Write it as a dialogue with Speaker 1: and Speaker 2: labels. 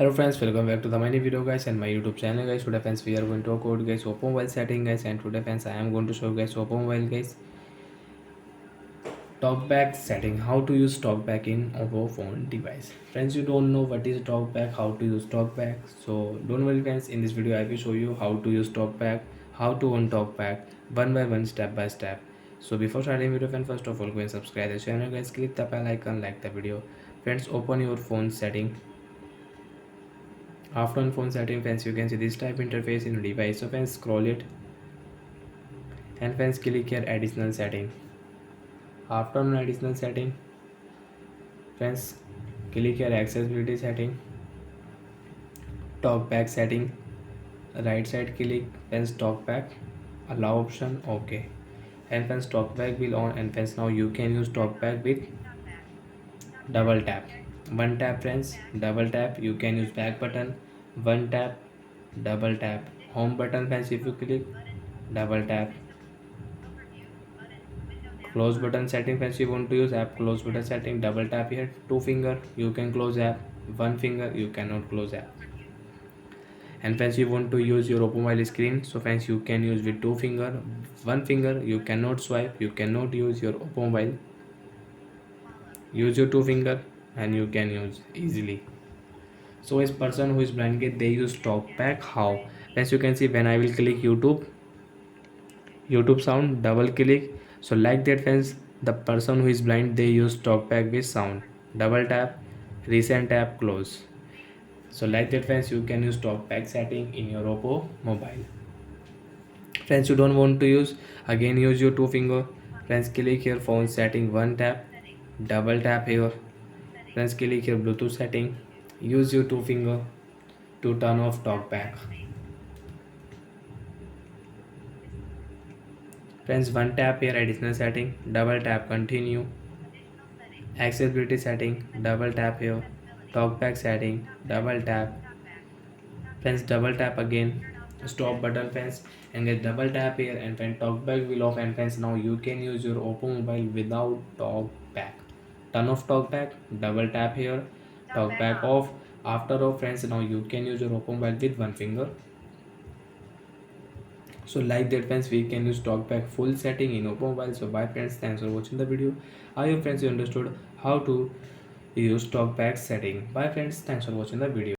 Speaker 1: Hello friends, welcome back to the mini video guys and my YouTube channel guys. Today friends we are going to talk about guys oppo mobile setting guys, and today friends I am going to show guys oppo mobile guys talkback setting, how to use talkback in oppo phone device. Friends, you don't know what is talkback, how to use talkback, so don't worry friends, in this video I will show you how to use talkback, how to on talkback one by one, step by step. So before starting video friends, first of all go and subscribe the channel guys, click the bell icon, like the video. Friends, open your phone setting. After on phone setting friends, you can see this type interface in device. So friends, scroll it and friends click here additional setting. After on additional setting friends, click here accessibility setting, talkback setting. Right side click friends talkback, allow option, okay. And friends talkback will on, and friends now you can use talkback with double tap. One tap friends, double tap, you can use back button. One tap, double tap. Home button friends, if you click, double tap. Close button setting friends, you want to use app close button setting, double tap here. Two finger you can close app, one finger you cannot close app. And friends, you want to use your oppo mobile screen, so friends you can use with two finger. One finger you cannot swipe, you cannot use your oppo mobile. Use your two finger and you can use easily. So as person who is blind they use talkback how? As you can see, when I will click YouTube sound, double click. So like that friends, the person who is blind they use talkback with sound. Double tap, recent tap, close. So like that friends, you can use talkback setting in your oppo mobile. Friends, you don't want to use, again use your two finger. Friends, click here phone setting, one tap, double tap here. Friends, click here bluetooth setting, use your two finger to turn off talkback. Friends, one tap here additional setting, double tap continue. Accessibility setting, double tap here. Talkback setting, double tap. Friends, double tap again. Stop button friends, and get double tap here, and when talkback will off, and friends now you can use your oppo mobile without talkback. Turn off talkback, double tap here. Talkback off. After off friends, now you can use your oppo mobile with one finger. So like that friends, we can use talkback full setting in oppo mobile. So bye friends, thanks for watching the video. I hope friends you understood how to use talkback setting. Bye friends, thanks for watching the video.